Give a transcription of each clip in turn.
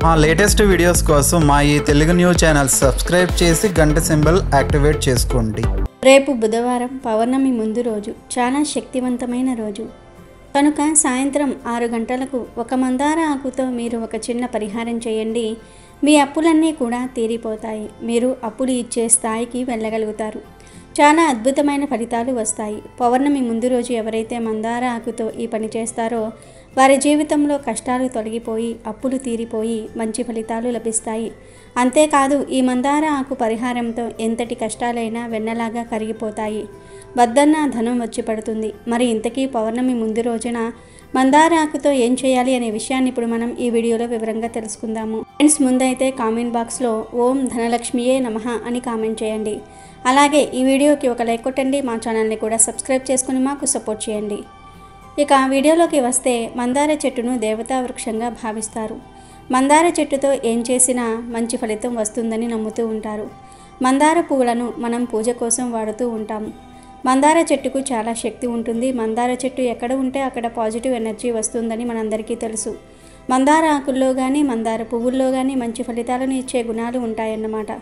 మా latest videos కోసం మా ఈ తెలుగు న్యూస్ ఛానల్ సబ్స్క్రైబ్ చేసి గంట సింబల్ యాక్టివేట్ చేసుకోండి. రేపు బుధవారం పౌర్ణమి ముందు రోజు, చాలా శక్తివంతమైన రోజు కనుక సాయంత్రం 6 గంటలకు ఒక మందార ఆకుతో మీరు ఒక చిన్న పరిహారం చేయండి. మీ అప్పులన్నీ కూడా తీరిపోతాయి. మీరు అప్పులు ఇచ్చే స్థాయికి వెళ్ళగలుగుతారు. చాలా అద్భుతమైన ఫలితాలు వస్తాయి. పౌర్ణమి ముందు రోజు ఎవరైతే మందార ఆకుతో ఈ పని చేస్తారో వారి జీవితంలో కష్టాలు తొలగిపోయి అప్పులు తీరిపోయి మంచి ఫలితాలు లభిస్తాయి. అంతేకాదు, ఈ మందార ఆకు పరిహారంతో ఎంతటి కష్టాలైనా వెన్నలాగా కరిగిపోతాయి. వద్దన్న ధనం వచ్చి పడుతుంది. మరి ఇంతకీ పౌర్ణమి ముందు రోజున మందార ఆకుతో ఏం చేయాలి అనే విషయాన్ని ఇప్పుడు మనం ఈ వీడియోలో వివరంగా తెలుసుకుందాము. ఫ్రెండ్స్, ముందైతే కామెంట్ బాక్స్లో ఓం ధనలక్ష్మియే నమః అని కామెంట్ చేయండి. అలాగే ఈ వీడియోకి ఒక లైక్ కొట్టండి. మా ఛానల్ని కూడా సబ్స్క్రైబ్ చేసుకుని మాకు సపోర్ట్ చేయండి. ఇక వీడియోలోకి వస్తే, మందార చెట్టును దేవతా వృక్షంగా భావిస్తారు. మందార చెట్టుతో ఏం చేసినా మంచి ఫలితం వస్తుందని నమ్ముతూ ఉంటారు. మందార పువ్వులను మనం పూజ కోసం వాడుతూ ఉంటాము. మందార చెట్టుకు చాలా శక్తి ఉంటుంది. మందార చెట్టు ఎక్కడ ఉంటే అక్కడ పాజిటివ్ ఎనర్జీ వస్తుందని మనందరికీ తెలుసు. మందార ఆకుల్లో కానీ మందార పువ్వుల్లో కానీ మంచి ఫలితాలను ఇచ్చే గుణాలు ఉంటాయన్నమాట.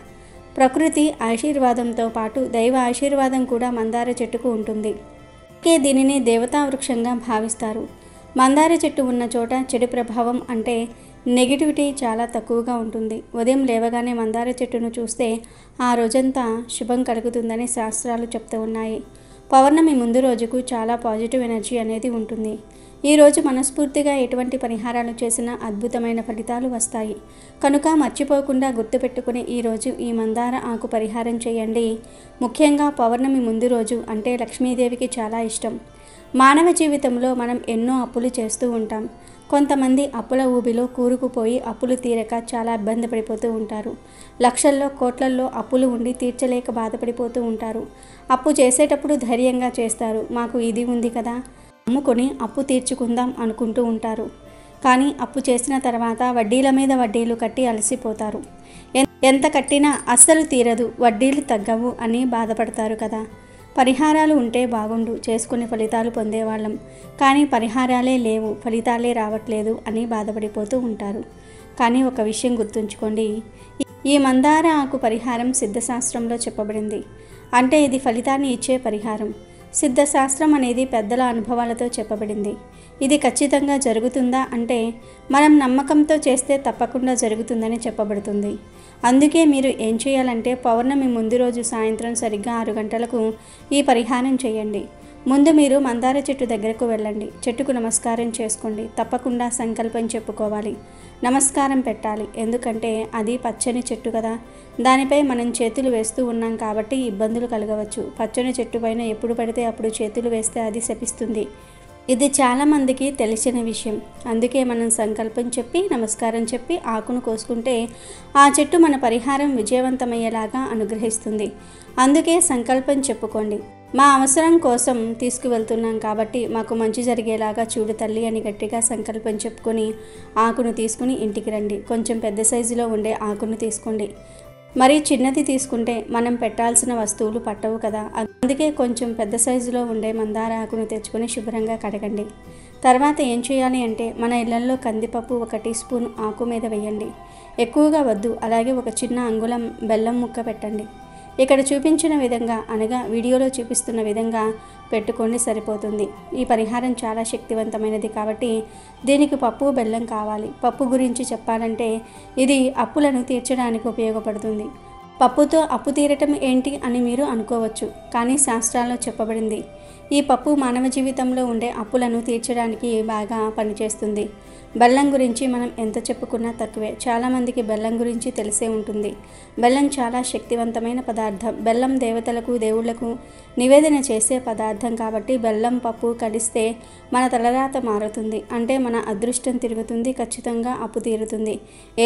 ప్రకృతి ఆశీర్వాదంతో పాటు దైవ ఆశీర్వాదం కూడా మందార చెట్టుకు ఉంటుంది. దీనిని దేవతా వృక్షంగా భావిస్తారు. మందార చెట్టు ఉన్న చోట చెడు ప్రభావం అంటే నెగిటివిటీ చాలా తక్కువగా ఉంటుంది. ఉదయం లేవగానే మందార చెట్టును చూస్తే ఆ రోజంతా శుభం కలుగుతుందని శాస్త్రాలు చెప్తూ ఉన్నాయి. పౌర్ణమి ముందు రోజుకు చాలా పాజిటివ్ ఎనర్జీ అనేది ఉంటుంది. ఈరోజు మనస్ఫూర్తిగా ఎటువంటి పరిహారాలు చేసినా అద్భుతమైన ఫలితాలు వస్తాయి. కనుక మర్చిపోకుండా గుర్తుపెట్టుకుని ఈరోజు ఈ మందార ఆకు పరిహారం చేయండి. ముఖ్యంగా పౌర్ణమి ముందు రోజు అంటే లక్ష్మీదేవికి చాలా ఇష్టం. మానవ జీవితంలో మనం ఎన్నో అప్పులు చేస్తూ ఉంటాం. కొంతమంది అప్పుల ఊబిలో కూరుకుపోయి అప్పులు తీరక చాలా ఇబ్బంది పడిపోతూ ఉంటారు. లక్షల్లో కోట్లల్లో అప్పులు ఉండి తీర్చలేక బాధపడిపోతూ ఉంటారు. అప్పు చేసేటప్పుడు ధైర్యంగా చేస్తారు. మాకు ఇది ఉంది కదా, అమ్ముకొని అప్పు తీర్చుకుందాం అనుకుంటూ ఉంటారు. కానీ అప్పు చేసిన తర్వాత వడ్డీల మీద వడ్డీలు కట్టి అలసిపోతారు. ఎంత కట్టినా అస్సలు తీరదు, వడ్డీలు తగ్గవు అని బాధపడతారు కదా. పరిహారాలు ఉంటే బాగుండు, చేసుకునే ఫలితాలు పొందేవాళ్ళం. కానీ పరిహారాలే లేవు, ఫలితాలే రావట్లేదు అని బాధపడిపోతూ ఉంటారు. కానీ ఒక విషయం గుర్తుంచుకోండి, ఈ మందార ఆకు పరిహారం సిద్ధశాస్త్రంలో చెప్పబడింది. అంటే ఇది ఫలితాన్ని ఇచ్చే పరిహారం. సిద్ధశాస్త్రం అనేది పెద్దల అనుభవాలతో చెప్పబడింది. ఇది ఖచ్చితంగా జరుగుతుందా అంటే మనం నమ్మకంతో చేస్తే తప్పకుండా జరుగుతుందని చెప్పబడుతుంది. అందుకే మీరు ఏం చేయాలంటే పౌర్ణమి ముందు రోజు సాయంత్రం సరిగ్గా 6 గంటలకు ఈ పరిహారం చేయండి. ముందు మీరు మందార చెట్టు దగ్గరకు వెళ్ళండి. చెట్టుకు నమస్కారం చేసుకోండి. తప్పకుండా సంకల్పం చెప్పుకోవాలి. నమస్కారం పెట్టాలి. ఎందుకంటే అది పచ్చని చెట్టు కదా, దానిపై మనం చేతులు వేస్తూ ఉన్నాం కాబట్టి ఇబ్బందులు కలగవచ్చు. పచ్చని చెట్టు పైన ఎప్పుడు పడితే అప్పుడు చేతులు వేస్తే అది శపిస్తుంది. ఇది చాలామందికి తెలిసిన విషయం. అందుకే మనం సంకల్పం చెప్పి నమస్కారం చెప్పి ఆకును కోసుకుంటే ఆ చెట్టు మన పరిహారం విజయవంతమయ్యేలాగా అనుగ్రహిస్తుంది. అందుకే సంకల్పం చెప్పుకోండి. మా అవసరం కోసం తీసుకువెళ్తున్నాం కాబట్టి మాకు మంచి జరిగేలాగా చూడు తల్లి అని గట్టిగా సంకల్పం చెప్పుకొని ఆకును తీసుకుని ఇంటికి రండి. కొంచెం పెద్ద సైజులో ఉండే ఆకును తీసుకోండి. మరీ చిన్నది తీసుకుంటే మనం పెట్టాల్సిన వస్తువులు పట్టవు కదా. అందుకే కొంచెం పెద్ద సైజులో ఉండే మందార ఆకును తెచ్చుకొని శుభ్రంగా కడగండి. తర్వాత ఏం చేయాలి అంటే మన ఇళ్లలో కందిపప్పు 1 టీ స్పూన్ ఆకు మీద వేయండి. ఎక్కువగా వద్దు. అలాగే ఒక చిన్న అంగుళం బెల్లం ముక్క పెట్టండి. ఇక్కడ చూపించిన విధంగా అనగా వీడియోలో చూపిస్తున్న విధంగా పెట్టుకోండి, సరిపోతుంది. ఈ పరిహారం చాలా శక్తివంతమైనది కాబట్టి దీనికి పప్పు బెల్లం కావాలి. పప్పు గురించి చెప్పాలంటే ఇది అప్పులను తీర్చడానికి ఉపయోగపడుతుంది. పప్పుతో అప్పు తీరటం ఏంటి అని మీరు అనుకోవచ్చు. కానీ శాస్త్రాల్లో చెప్పబడింది ఈ పప్పు మానవ జీవితంలో ఉండే అప్పులను తీర్చడానికి బాగా పనిచేస్తుంది. బెల్లం గురించి మనం ఎంత చెప్పుకున్నా తక్కువే. చాలామందికి బెల్లం గురించి తెలిసే ఉంటుంది. బెల్లం చాలా శక్తివంతమైన పదార్థం. బెల్లం దేవతలకు దేవుళ్లకు నివేదన చేసే పదార్థం కాబట్టి బెల్లం పప్పు కలిస్తే మన తలరాత మారుతుంది. అంటే మన అదృష్టం తిరుగుతుంది. ఖచ్చితంగా అప్పు తీరుతుంది.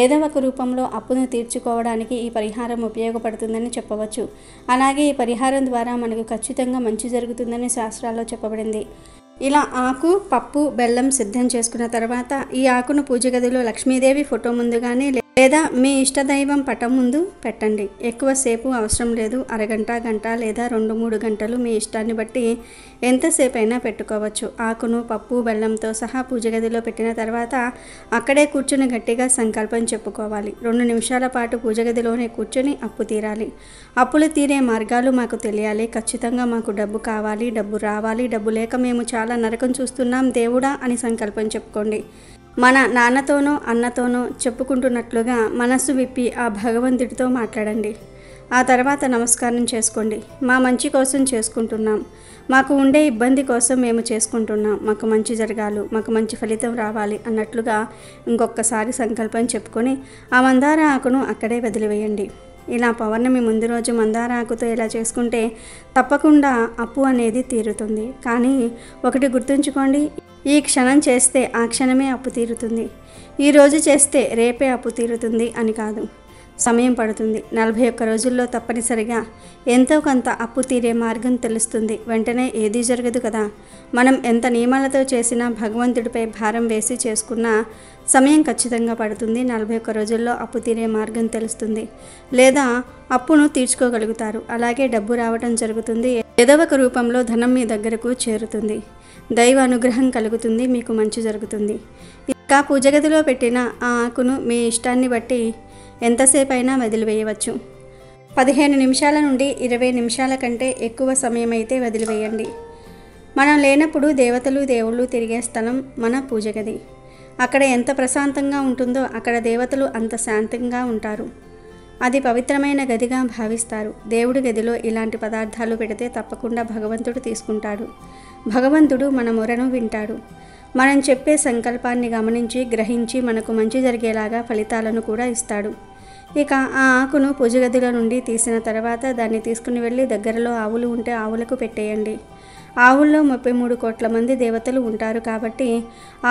ఏదో ఒక రూపంలో అప్పును తీర్చుకోవడానికి ఈ పరిహారం ఉపయోగపడుతుందని చెప్పవచ్చు. అలాగే ఈ పరిహారం ద్వారా మనకు ఖచ్చితంగా మంచి జరుగుతుందని శాస్త్రాల్లో చెప్పబడింది. ఇలా ఆకు పప్పు బెల్లం సిద్ధం చేసుకున్న తర్వాత ఈ ఆకును పూజ గదిలో లక్ష్మీదేవి ఫోటో ముందు కానీ లేదా మీ ఇష్టదైవం పటం ముందు పెట్టండి. ఎక్కువసేపు అవసరం లేదు. అరగంట, గంట లేదా 2-3 గంటలు మీ ఇష్టాన్ని బట్టి ఎంతసేపు అయినా పెట్టుకోవచ్చు. ఆకును, పప్పు, బెల్లంతో సహా పూజ గదిలో పెట్టిన తర్వాత అక్కడే కూర్చుని గట్టిగా సంకల్పం చెప్పుకోవాలి. 2 నిమిషాల పాటు పూజ గదిలోనే కూర్చొని అప్పు తీరాలి. అప్పులు తీరే మార్గాలు మాకు తెలియాలి. ఖచ్చితంగా మాకు డబ్బు కావాలి, డబ్బు రావాలి, డబ్బు లేక మేము చాలా నరకం చూస్తున్నాం దేవుడా అని సంకల్పం చెప్పుకోండి. మన నాన్నతోనో అన్నతోనో చెప్పుకుంటున్నట్లుగా మనస్సు విప్పి ఆ భగవంతుడితో మాట్లాడండి. ఆ తర్వాత నమస్కారం చేసుకోండి. మా మంచి కోసం చేసుకుంటున్నాం, మాకు ఉండే ఇబ్బంది కోసం మేము చేసుకుంటున్నాం, మాకు మంచి జరగాలి, మాకు మంచి ఫలితం రావాలి అన్నట్లుగా ఇంకొకసారి సంకల్పం చెప్పుకొని ఆ మందార ఆకును అక్కడే వదిలివేయండి. ఇలా పౌర్ణమి ముందు రోజు మందార ఆకుతో ఇలా చేసుకుంటే తప్పకుండా అప్పు అనేది తీరుతుంది. కానీ ఒకటి గుర్తుంచుకోండి, ఈ క్షణం చేస్తే ఆ క్షణమే అప్పు తీరుతుంది, ఈరోజు చేస్తే రేపే అప్పు తీరుతుంది అని కాదు. సమయం పడుతుంది. 41 రోజుల్లో తప్పనిసరిగా ఎంతో కొంత అప్పు తీరే మార్గం తెలుస్తుంది. వెంటనే ఏదీ జరగదు కదా. మనం ఎంత నియమాలతో చేసినా భగవంతుడిపై భారం వేసి చేసుకున్న సమయం ఖచ్చితంగా పడుతుంది. 41 రోజుల్లో అప్పు తీరే మార్గం తెలుస్తుంది, లేదా అప్పును తీర్చుకోగలుగుతారు. అలాగే డబ్బు రావడం జరుగుతుంది. ఏదో ఒక రూపంలో ధనం మీ దగ్గరకు చేరుతుంది. దైవ అనుగ్రహం కలుగుతుంది, మీకు మంచి జరుగుతుంది. ఇంకా పూజ గదిలో పెట్టిన ఆ ఆకును మీ ఇష్టాన్ని బట్టి ఎంతసేపు అయినా వదిలివేయవచ్చు. 15 నిమిషాల నుండి 20 నిమిషాల కంటే ఎక్కువ సమయం అయితే వదిలివేయండి. మనం లేనప్పుడు దేవతలు, దేవుళ్ళు తిరిగే స్థలం మన పూజ గది. అక్కడ ఎంత ప్రశాంతంగా ఉంటుందో అక్కడ దేవతలు అంత శాంతంగా ఉంటారు. అది పవిత్రమైన గదిగా భావిస్తారు. దేవుడి గదిలో ఇలాంటి పదార్థాలు పెడితే తప్పకుండా భగవంతుడు తీసుకుంటాడు. భగవంతుడు మన మొరను వింటాడు. మనం చెప్పే సంకల్పాన్ని గమనించి గ్రహించి మనకు మంచి జరిగేలాగా ఫలితాలను కూడా ఇస్తాడు. ఇక ఆ ఆకును పూజ గదిలో నుండి తీసిన తర్వాత దాన్ని తీసుకుని వెళ్ళి దగ్గరలో ఆవులు ఉంటే ఆవులకు పెట్టేయండి. ఆవుల్లో 33 కోట్ల మంది దేవతలు ఉంటారు కాబట్టి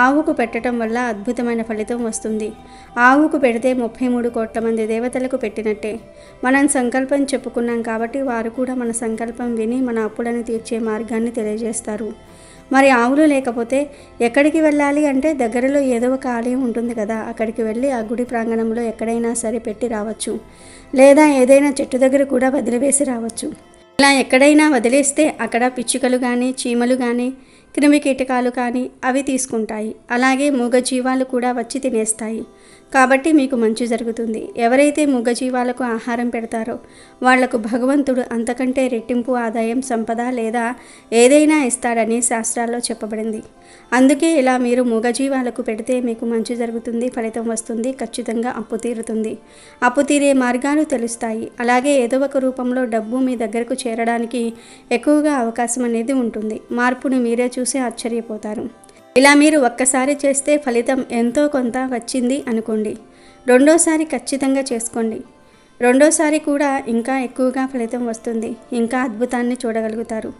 ఆవుకు పెట్టడం వల్ల అద్భుతమైన ఫలితం వస్తుంది. ఆవుకు పెడితే 33 కోట్ల మంది దేవతలకు పెట్టినట్టే. మనం సంకల్పం చెప్పుకున్నాం కాబట్టి వారు కూడా మన సంకల్పం విని మన అప్పులను తీర్చే మార్గాన్ని తెలియజేస్తారు. మరి ఆవులు లేకపోతే ఎక్కడికి వెళ్ళాలి అంటే దగ్గరలో ఏదో ఒక ఆలయం ఉంటుంది కదా, అక్కడికి వెళ్ళి ఆ గుడి ప్రాంగణంలో ఎక్కడైనా సరే పెట్టి రావచ్చు, లేదా ఏదైనా చెట్టు దగ్గర కూడా వదిలివేసి రావచ్చు. ఇలా ఎక్కడైనా వదిలేస్తే అక్కడ పిచ్చుకలు కానీ, చీమలు కానీ, క్రిమికీటకాలు కానీ అవి తీసుకుంటాయి. అలాగే మూగజీవాలు కూడా వచ్చి తినేస్తాయి. కాబట్టి మీకు మంచి జరుగుతుంది. ఎవరైతే మూగజీవాలకు ఆహారం పెడతారో వాళ్లకు భగవంతుడు అంతకంటే రెట్టింపు ఆదాయం, సంపద లేదా ఏదైనా ఇస్తాడని శాస్త్రాల్లో చెప్పబడింది. అందుకే ఇలా మీరు మూగజీవాలకు పెడితే మీకు మంచి జరుగుతుంది, ఫలితం వస్తుంది, ఖచ్చితంగా అప్పు తీరుతుంది. అప్పు తీరే మార్గాలు తెలుస్తాయి. అలాగే ఏదో ఒక రూపంలో డబ్బు మీ దగ్గరకు చేరడానికి ఎక్కువగా అవకాశం అనేది ఉంటుంది. మార్పుని మీరే చూసి ఆశ్చర్యపోతారు. ఇలా మీరు ఒక్కసారి చేస్తే ఫలితం ఎంతో కొంత వచ్చింది అనుకోండి. రెండోసారి ఖచ్చితంగా చేసుకోండి. రెండోసారి కూడా ఇంకా ఎక్కువగా ఫలితం వస్తుంది. ఇంకా అద్భుతాన్ని చూడగలుగుతారు.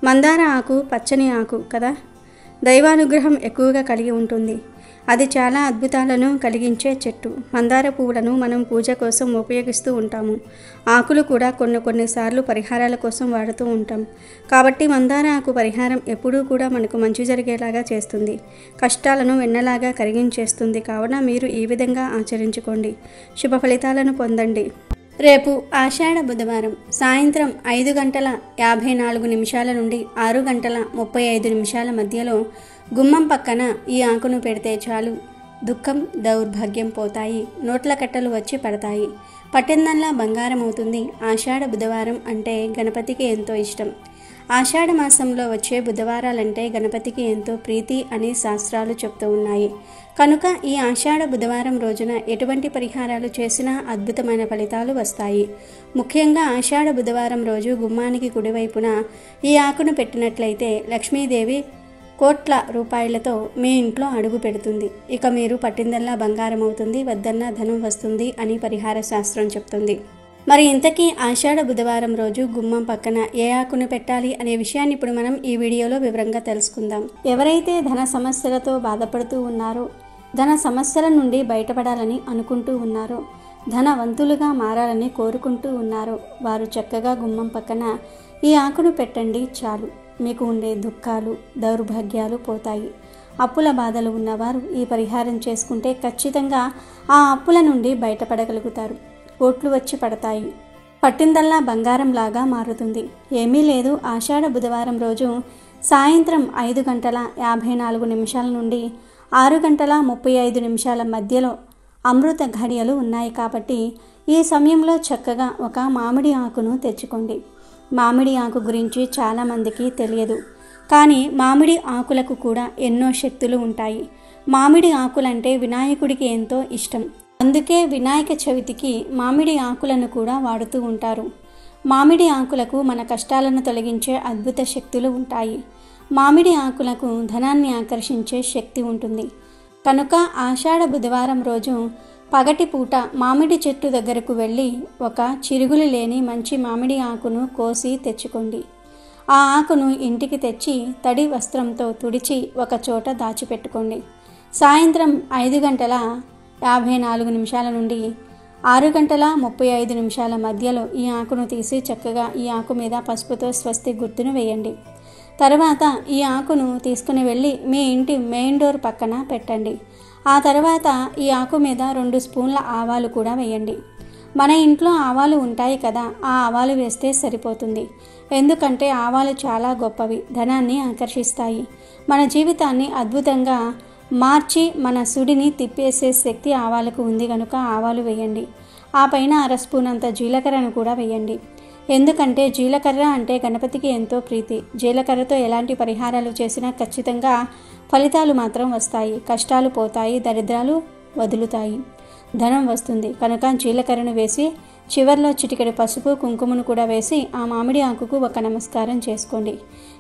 మందార ఆకు పచ్చని ఆకు కదా, దైవానుగ్రహం ఎక్కువగా కలిగి ఉంటుంది. అది చాలా అద్భుతాలను కలిగించే చెట్టు. మందార పువ్వులను మనం పూజ కోసం ఉపయోగిస్తూ ఉంటాము. ఆకులు కూడా కొన్నిసార్లు పరిహారాల కోసం వాడుతూ ఉంటాం. కాబట్టి మందార ఆకు పరిహారం ఎప్పుడూ కూడా మనకు మంచి జరిగేలాగా చేస్తుంది. కష్టాలను వెన్నలాగా కరిగించేస్తుంది. కావున మీరు ఈ విధంగా ఆచరించుకోండి. శుభ ఫలితాలను పొందండి. రేపు ఆషాఢ బుధవారం సాయంత్రం 5:54 నుండి 6:35 మధ్యలో గుమ్మం పక్కన ఈ ఆకును పెడితే చాలు. దుఃఖం, దౌర్భాగ్యం పోతాయి. నోట్ల కట్టలు వచ్చి పడతాయి. పట్టిందల్లా బంగారం అవుతుంది. ఆషాఢ బుధవారం అంటే గణపతికి ఎంతో ఇష్టం. ఆషాఢ మాసంలో వచ్చే బుధవారాలంటే గణపతికి ఎంతో ప్రీతి అని శాస్త్రాలు చెప్తూ ఉన్నాయి. కనుక ఈ ఆషాఢ బుధవారం రోజున ఎటువంటి పరిహారాలు చేసినా అద్భుతమైన ఫలితాలు వస్తాయి. ముఖ్యంగా ఆషాఢ బుధవారం రోజు గుమ్మానికి కుడివైపున ఈ ఆకును పెట్టినట్లయితే లక్ష్మీదేవి కోట్ల రూపాయలతో మీ ఇంట్లో అడుగు పెడుతుంది. ఇక మీరు పట్టిందల్లా బంగారం అవుతుంది, వద్దన్నా ధనం వస్తుంది అని పరిహార శాస్త్రం చెప్తుంది. మరి ఇంతకీ ఆషాఢ బుధవారం రోజు గుమ్మం పక్కన ఏ ఆకును పెట్టాలి అనే విషయాన్ని ఇప్పుడు మనం ఈ వీడియోలో వివరంగా తెలుసుకుందాం. ఎవరైతే ధన సమస్యలతో బాధపడుతూ ఉన్నారో, ధన సమస్యల నుండి బయటపడాలని అనుకుంటూ ఉన్నారో, ధనవంతులుగా మారాలని కోరుకుంటూ ఉన్నారో వారు చక్కగా గుమ్మం పక్కన ఈ ఆకును పెట్టండి చాలు. మీకు ఉండే దుఃఖాలు, దౌర్భాగ్యాలు పోతాయి. అప్పుల బాధలు ఉన్నవారు ఈ పరిహారం చేసుకుంటే ఖచ్చితంగా ఆ అప్పుల నుండి బయటపడగలుగుతారు. కోట్లు వచ్చి పడతాయి. పట్టిందల్లా బంగారంలాగా మారుతుంది. ఏమీ లేదు, ఆషాఢ బుధవారం రోజు సాయంత్రం 5:54 నుండి 6:35 మధ్యలో అమృత ఘడియలు ఉన్నాయి కాబట్టి ఈ సమయంలో చక్కగా ఒక మామిడి ఆకును తెచ్చుకోండి. మామిడి ఆకు గురించి చాలామందికి తెలియదు, కానీ మామిడి ఆకులకు కూడా ఎన్నో శక్తులు ఉంటాయి. మామిడి ఆకులంటే వినాయకుడికి ఎంతో ఇష్టం. అందుకే వినాయక చవితికి మామిడి ఆకులను కూడా వాడుతూ ఉంటారు. మామిడి ఆకులకు మన కష్టాలను తొలగించే అద్భుత శక్తులు ఉంటాయి. మామిడి ఆకులకు ధనాన్ని ఆకర్షించే శక్తి ఉంటుంది. కనుక ఆషాఢ బుధవారం రోజు పగటిపూట మామిడి చెట్టు దగ్గరకు వెళ్ళి ఒక చిరుగులు లేని మంచి మామిడి ఆకును కోసి తెచ్చుకోండి. ఆ ఆకును ఇంటికి తెచ్చి తడి వస్త్రంతో తుడిచి ఒక చోట దాచిపెట్టుకోండి. సాయంత్రం 5:54 నుండి 6:35 మధ్యలో ఈ ఆకును తీసి చక్కగా ఈ ఆకు మీద పసుపుతో స్వస్తి గుర్తును వేయండి. తర్వాత ఈ ఆకును తీసుకుని వెళ్ళి మీ ఇంటి మెయిన్ డోర్ పక్కన పెట్టండి. ఆ తర్వాత ఈ ఆకు మీద 2 స్పూన్ల ఆవాలు కూడా వేయండి. మన ఇంట్లో ఆవాలు ఉంటాయి కదా, ఆ ఆవాలు వేస్తే సరిపోతుంది. ఎందుకంటే ఆవాలు చాలా గొప్పవి, ధనాన్ని ఆకర్షిస్తాయి. మన జీవితాన్ని అద్భుతంగా మార్చి మన సుడిని తిప్పేసే శక్తి ఆవాలకు ఉంది కనుక ఆవాలు వేయండి. ఆ పైన 1/2 స్పూన్ అంత జీలకర్రను కూడా వేయండి. ఎందుకంటే జీలకర్ర అంటే గణపతికి ఎంతో ప్రీతి. జీలకర్రతో ఎలాంటి పరిహారాలు చేసినా ఖచ్చితంగా ఫలితాలు మాత్రం వస్తాయి. కష్టాలు పోతాయి, దరిద్రాలు వదులుతాయి, ధనం వస్తుంది. కనుక జీలకర్రను వేసి చివర్లో చిటికెడు పసుపు కుంకుమను కూడా వేసి ఆ మామిడి ఆకుకు ఒక నమస్కారం చేసుకోండి.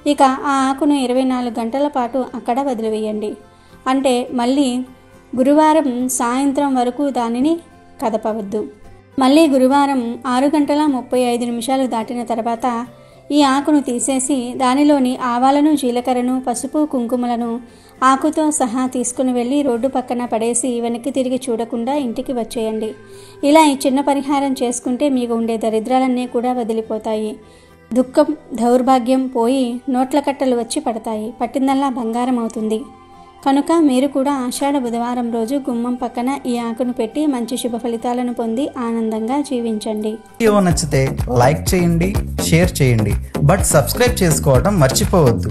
ఇక ఆ ఆకును 24 గంటల పాటు అక్కడ వదిలివేయండి. అంటే మళ్ళీ గురువారం సాయంత్రం వరకు దానిని కదపవద్దు. మళ్ళీ గురువారం 6:35 దాటిన తర్వాత ఈ ఆకును తీసేసి దానిలోని ఆవాలను, జీలకర్రను, పసుపు కుంకుమలను ఆకుతో సహా తీసుకుని వెళ్ళి రోడ్డు పక్కన పడేసి వెనక్కి తిరిగి చూడకుండా ఇంటికి వచ్చేయండి. ఇలా ఈ చిన్న పరిహారం చేసుకుంటే మీకు ఉండే దరిద్రాలన్నీ కూడా వదిలిపోతాయి. దుఃఖం, దౌర్భాగ్యం పోయి నోట్ల కట్టలు వచ్చి పడతాయి. పట్టిందల్లా బంగారం అవుతుంది. కనుక మీరు కూడా ఆషాఢ బుధవారం రోజు గుమ్మం పక్కన ఈ ఆకును పెట్టి మంచి శుభ ఫలితాలను పొంది ఆనందంగా జీవించండి. వీడియో నచ్చితే లైక్ చేయండి, షేర్ చేయండి, బట్ సబ్స్క్రైబ్ చేసుకోవడం మర్చిపోవద్దు.